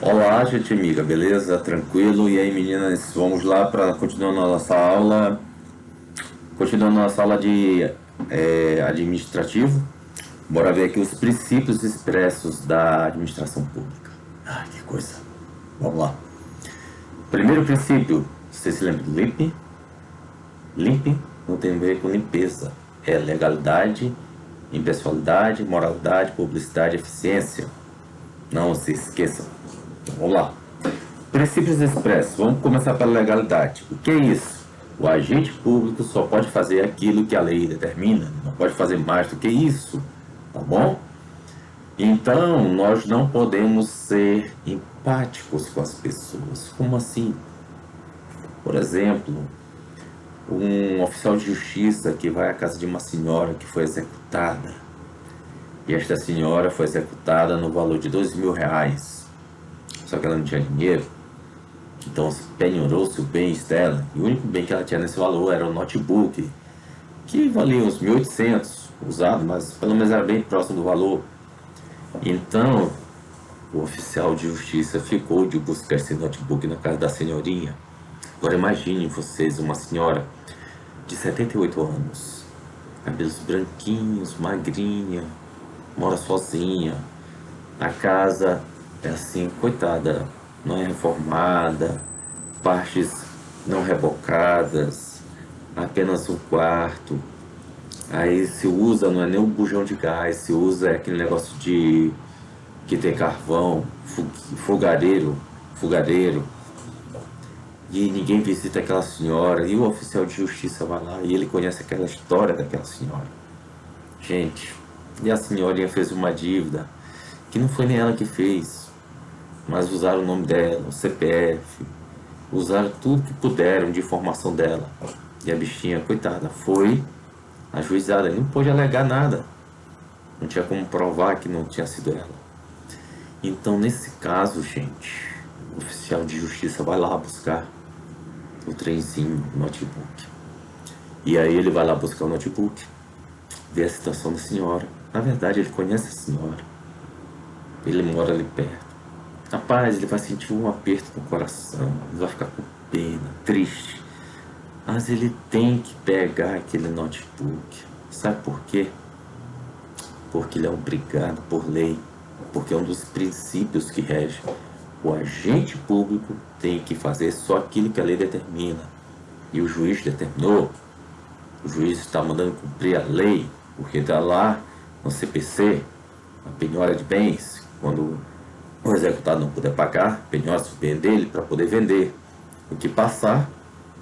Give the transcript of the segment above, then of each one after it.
Olá, gente amiga, beleza? Tranquilo? E aí, meninas, vamos lá para continuando a nossa aula. Continuando a nossa aula de administrativo. Bora ver aqui os princípios expressos da administração pública. Ah, que coisa. Vamos lá. Primeiro princípio, você se lembra do LIMP? LIMP não tem a ver com limpeza. É legalidade, impessoalidade, moralidade, publicidade, eficiência. Não se esqueçam. Então, vamos lá. Princípios expressos. Vamos começar pela legalidade. O que é isso? O agente público só pode fazer aquilo que a lei determina. Não pode fazer mais do que isso. Tá bom? Então, nós não podemos ser empáticos com as pessoas. Como assim? Por exemplo, um oficial de justiça que vai à casa de uma senhora que foi executada. E esta senhora foi executada no valor de R$ 2.000. Só que ela não tinha dinheiro. Então penhorou-se o bem dela, e o único bem que ela tinha nesse valor era o notebook, que valia uns 1.800 usado, mas pelo menos era bem próximo do valor. Então o oficial de justiça ficou de buscar esse notebook na casa da senhorinha. Agora imaginem vocês uma senhora de 78 anos, cabelos branquinhos, magrinha, mora sozinha, a casa é assim, coitada, não é reformada, partes não rebocadas, apenas um quarto. Aí se usa, não é nem um bujão de gás, se usa aquele negócio de que tem carvão, fogareiro. E ninguém visita aquela senhora, e o oficial de justiça vai lá e ele conhece aquela história daquela senhora. Gente, e a senhorinha fez uma dívida que não foi nem ela que fez, mas usaram o nome dela, o CPF, usaram tudo que puderam de informação dela. E a bichinha, coitada, foi ajuizada, não pôde alegar nada. Não tinha como provar que não tinha sido ela. Então, nesse caso, gente, o oficial de justiça vai lá buscar o trenzinho, o notebook. E aí ele vai lá buscar o notebook, vê a situação da senhora. Na verdade, ele conhece a senhora. Ele mora ali perto. Rapaz, ele vai sentir um aperto no coração, ele vai ficar com pena, triste. Mas ele tem que pegar aquele notebook. Sabe por quê? Porque ele é obrigado por lei, porque é um dos princípios que rege. O agente público tem que fazer só aquilo que a lei determina. E o juiz determinou. O juiz está mandando cumprir a lei, porque está lá no CPC, a penhora de bens, quando o executado não puder pagar, penhora-se o bem dele para poder vender. O que passar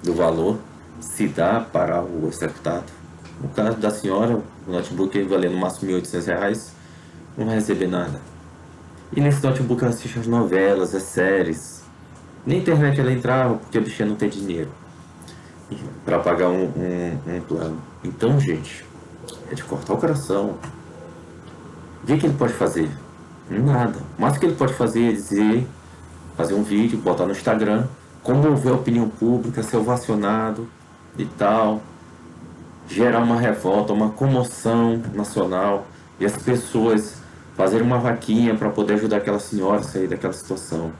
do valor se dá para o executado. No caso da senhora, o notebook valendo no máximo R$ 1.800, não vai receber nada. E nesse notebook ela assiste as novelas, as séries. Na internet ela entrava porque a bichinha não tem dinheiro para pagar um plano. Então, gente, é de cortar o coração. O que ele pode fazer? Nada. Mas o que ele pode fazer é dizer, fazer um vídeo, botar no Instagram, comover a opinião pública, ser ovacionado e tal, gerar uma revolta, uma comoção nacional, e as pessoas fazerem uma vaquinha para poder ajudar aquela senhora a sair daquela situação.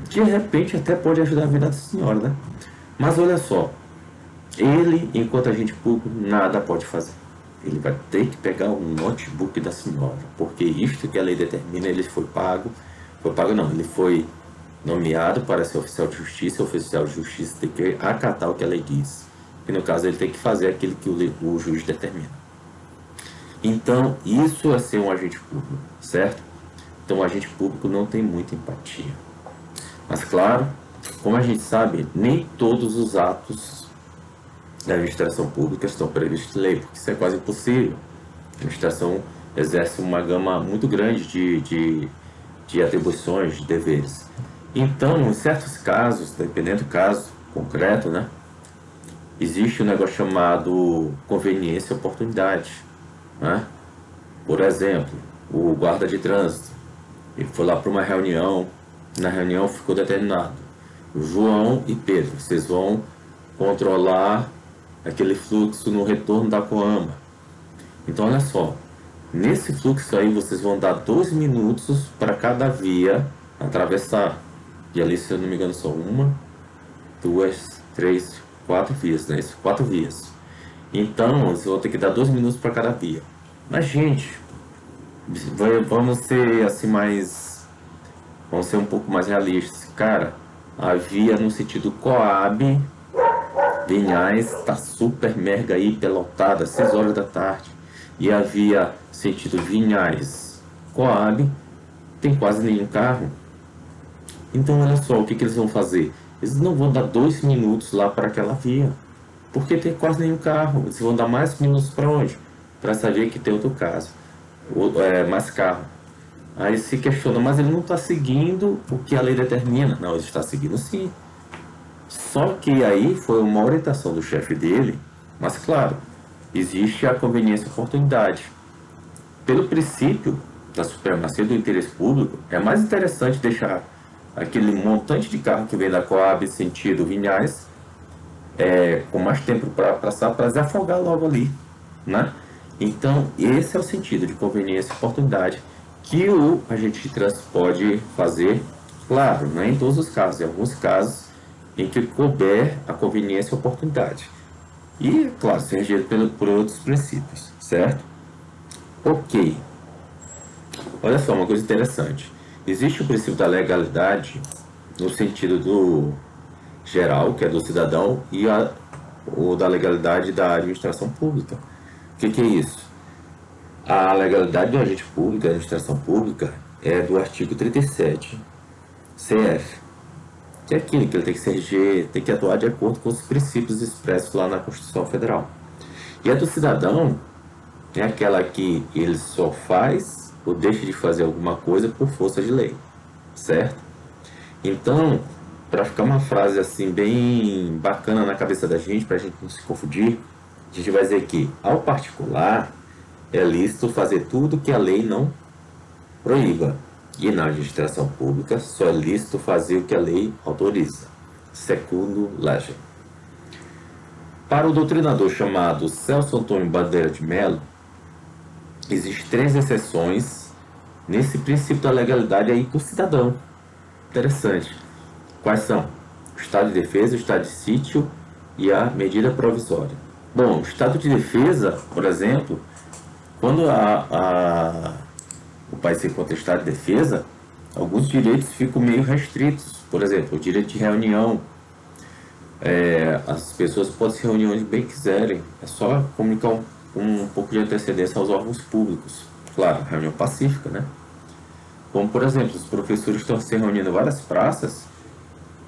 De repente até pode ajudar a vida da senhora, né? Mas olha só, ele, enquanto agente público, nada pode fazer. Ele vai ter que pegar o notebook da senhora, porque isto que a lei determina, ele foi pago não, ele foi nomeado para ser oficial de justiça. O oficial de justiça tem que acatar o que a lei diz, e no caso ele tem que fazer aquilo que o juiz determina. Então isso é ser um agente público, certo? Então o agente público não tem muita empatia. Mas claro, como a gente sabe, nem todos os atos da administração pública estão previstos em lei, porque isso é quase impossível. A administração exerce uma gama muito grande de atribuições, de deveres. Então, em certos casos, dependendo do caso concreto, né, existe um negócio chamado conveniência e oportunidade, né? Por exemplo, o guarda de trânsito, ele foi lá para uma reunião, na reunião ficou determinado: João e Pedro, vocês vão controlar aquele fluxo no retorno da Coama. Então olha só, nesse fluxo aí vocês vão dar 2 minutos para cada via atravessar. E ali, se eu não me engano, são uma, duas, três, quatro vias, né? Isso, quatro vias. Então, você vai ter que dar 2 minutos para cada via. Mas, gente, vamos ser assim mais. Vamos ser um pouco mais realistas. Cara, a via no sentido Coab, Vinhais, tá super mega hiper lotada, 6 horas da tarde. E a via sentido Vinhais, Coab, tem quase nenhum carro. Então, olha só, o que eles vão fazer? Eles não vão dar 2 minutos lá para aquela via, porque tem quase nenhum carro. Eles vão dar mais minutos para onde? Para essa via que tem outro caso, mais carro. Aí se questiona, mas ele não está seguindo o que a lei determina. Não, ele está seguindo sim. Só que aí foi uma orientação do chefe dele, mas claro, existe a conveniência e oportunidade. Pelo princípio da supremacia do interesse público, é mais interessante deixar aquele montante de carro que vem da Coab sentido Vinhais com mais tempo para passar, para desafogar logo ali, né? Então, esse é o sentido de conveniência e oportunidade que o agente de trânsito pode fazer, claro, não é em todos os casos, em alguns casos em que couber a conveniência e oportunidade. E, claro, ser regido por outros princípios, certo? Ok. Olha só, uma coisa interessante. Existe o princípio da legalidade no sentido do geral, que é do cidadão, e o da legalidade da administração pública. O que é isso? A legalidade do agente público, da administração pública, é do artigo 37, CF, que é aquilo que ele tem que se reger, tem que atuar de acordo com os princípios expressos lá na Constituição Federal. E a do cidadão é aquela que ele só faz ou deixa de fazer alguma coisa por força de lei, certo? Então, para ficar uma frase assim bem bacana na cabeça da gente, para a gente não se confundir, a gente vai dizer que, ao particular, é lícito fazer tudo que a lei não proíba. E na administração pública, só é lícito fazer o que a lei autoriza. Segundo lege. Para o doutrinador chamado Celso Antônio Bandeira de Mello, existem 3 exceções nesse princípio da legalidade aí do cidadão. Interessante. Quais são? O estado de defesa, o estado de sítio e a medida provisória. Bom, o estado de defesa, por exemplo, quando o país se encontra em estado de defesa, alguns direitos ficam meio restritos. Por exemplo, o direito de reunião. As pessoas podem se reunir onde bem quiserem. É só comunicar um pouco de antecedência aos órgãos públicos. Claro, reunião pacífica, né? Como, por exemplo, os professores estão se reunindo em várias praças,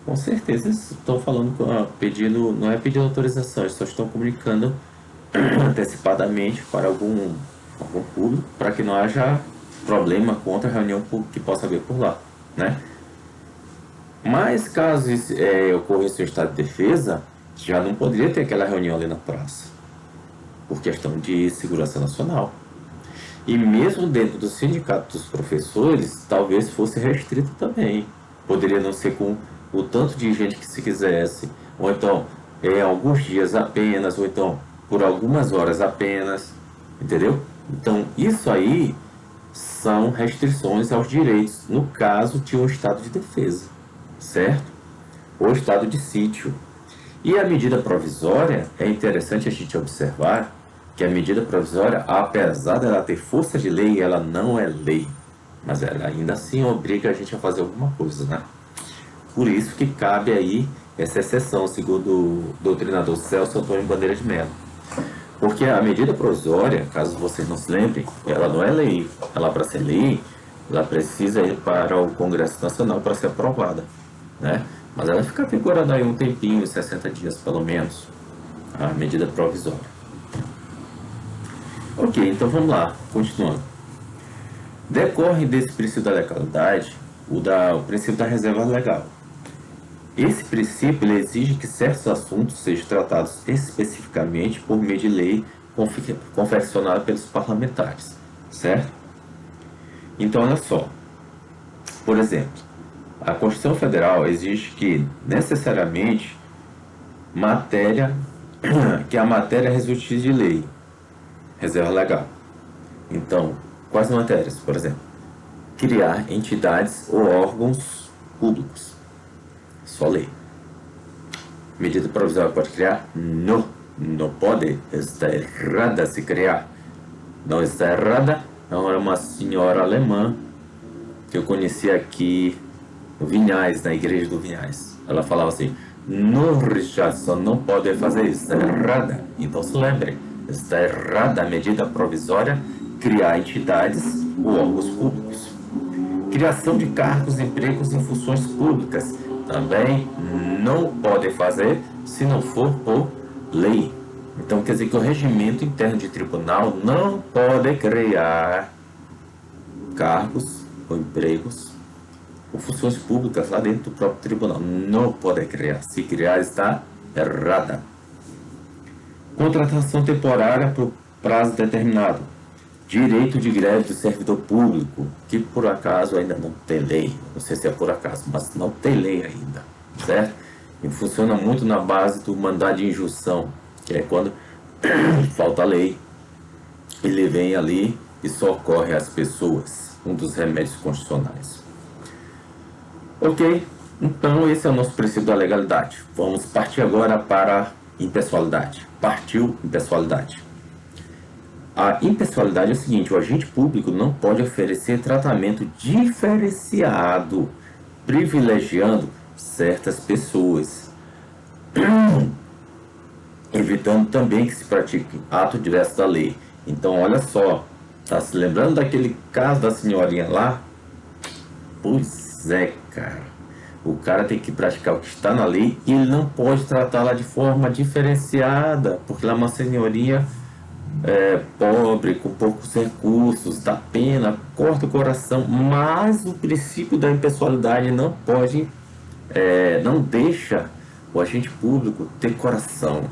com certeza eles estão falando, pedindo, não é pedindo autorização, eles só estão comunicando antecipadamente para algum público, para que não haja problema com outra reunião que possa haver por lá, né? Mas caso ocorresse um estado de defesa, já não poderia ter aquela reunião ali na praça, por questão de segurança nacional. E mesmo dentro do sindicato dos professores, talvez fosse restrito também. Poderia não ser com o tanto de gente que se quisesse, ou então alguns dias apenas, ou então por algumas horas apenas, entendeu? Então isso aí são restrições aos direitos, no caso de um estado de defesa, certo? Ou estado de sítio. E a medida provisória, é interessante a gente observar que a medida provisória, apesar dela ter força de lei, ela não é lei, mas ela ainda assim obriga a gente a fazer alguma coisa, né? Por isso que cabe aí essa exceção, segundo o doutrinador Celso Antônio Bandeira de Mello. Porque a medida provisória, caso vocês não se lembrem, ela não é lei. Ela, para ser lei, ela precisa ir para o Congresso Nacional para ser aprovada, né? Mas ela fica vigorando aí um tempinho, 60 dias pelo menos, a medida provisória. Ok, então vamos lá, continuando. Decorre desse princípio da legalidade o princípio da reserva legal. Esse princípio ele exige que certos assuntos sejam tratados especificamente por meio de lei confeccionada pelos parlamentares, certo? Então, olha só. Por exemplo, a Constituição Federal exige que, necessariamente, que a matéria resulte de lei, reserva legal. Então, quais matérias, por exemplo? criar entidades ou órgãos públicos. Só lei. Medida provisória pode criar? Não, não pode. Está errada se criar. Não está errada. Não, era uma senhora alemã que eu conheci aqui no Vinhais, na igreja do Vinhais. Ela falava assim: no Richardson não pode fazer isso, está errada. Então se lembre, está errada a medida provisória criar entidades ou órgãos públicos. Criação de cargos, empregos e funções públicas também não pode fazer se não for por lei. Então quer dizer que o regimento interno de tribunal não pode criar cargos ou empregos ou funções públicas lá dentro do próprio tribunal. Não pode criar. Se criar, está errada. Contratação temporária por prazo determinado. Direito de greve do servidor público, que por acaso ainda não tem lei. Não sei se é por acaso, mas não tem lei ainda, certo? E funciona muito na base do mandado de injunção, que é quando falta lei, ele vem ali e socorre as pessoas. Um dos remédios constitucionais. Ok, então esse é o nosso princípio da legalidade. Vamos partir agora para a impessoalidade. Partiu impessoalidade. A impessoalidade é o seguinte: o agente público não pode oferecer tratamento diferenciado, privilegiando certas pessoas, evitando também que se pratique ato diverso da lei. Então, olha só, tá se lembrando daquele caso da senhorinha lá? Pois é, cara. O cara tem que praticar o que está na lei e ele não pode tratá-la de forma diferenciada, porque ela é uma senhorinha pobre, com poucos recursos, dá pena, corta o coração. Mas o princípio da impessoalidade não pode, não deixa o agente público ter coração.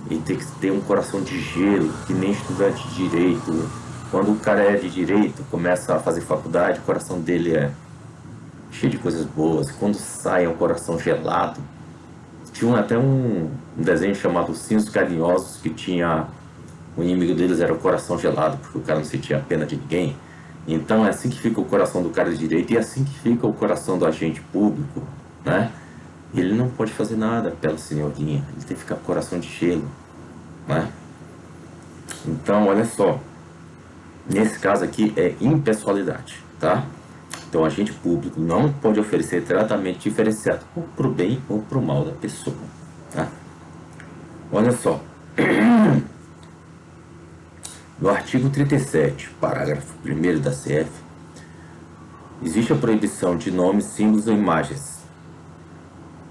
E tem que ter um coração de gelo, que nem estudante de direito. Quando o cara é de direito, começa a fazer faculdade, o coração dele é cheio de coisas boas. Quando sai, é um coração gelado. Tinha até um desenho chamado Ursinhos Carinhosos, que tinha... o inimigo deles era o coração gelado, porque o cara não sentia pena de ninguém. Então é assim que fica o coração do cara de direito, e é assim que fica o coração do agente público, né? Ele não pode fazer nada pela senhorinha, ele tem que ficar com o coração de gelo, né? Então, olha só, nesse caso aqui é impessoalidade, tá? Então, o agente público não pode oferecer tratamento diferenciado, ou para o bem ou para o mal da pessoa, tá? Olha só, no artigo 37, parágrafo 1º da CF, existe a proibição de nomes, símbolos ou imagens,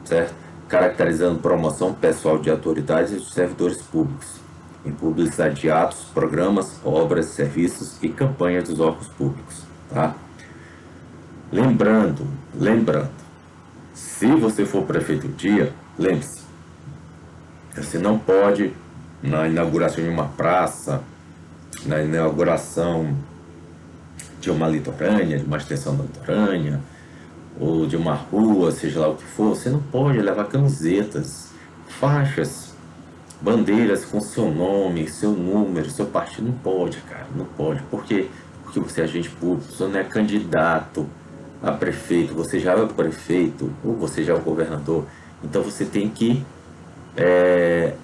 certo? Caracterizando promoção pessoal de autoridades e de servidores públicos, em publicidade de atos, programas, obras, serviços e campanhas dos órgãos públicos, tá? Lembrando, se você for prefeito um dia, lembre-se, você não pode, na inauguração de uma praça, na inauguração de uma litorânea, de uma extensão da litorânea, ou de uma rua, seja lá o que for, você não pode levar camisetas, faixas, bandeiras com seu nome, seu número, seu partido. Não pode, cara, não pode. Por quê? Porque você é agente público, você não é candidato a prefeito, você já é o prefeito, ou você já é o governador. Então você tem que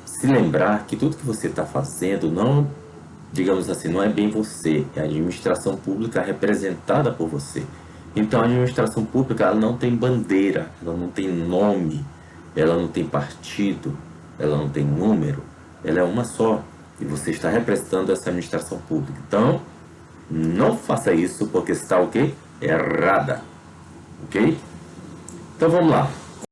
se lembrar que tudo que você está fazendo não, digamos assim, não é bem você, é a administração pública representada por você. Então a administração pública, ela não tem bandeira, ela não tem nome, ela não tem partido, ela não tem número, ela é uma só. E você está representando essa administração pública. Então, não faça isso, porque está o quê? Errada. Ok? Então vamos lá.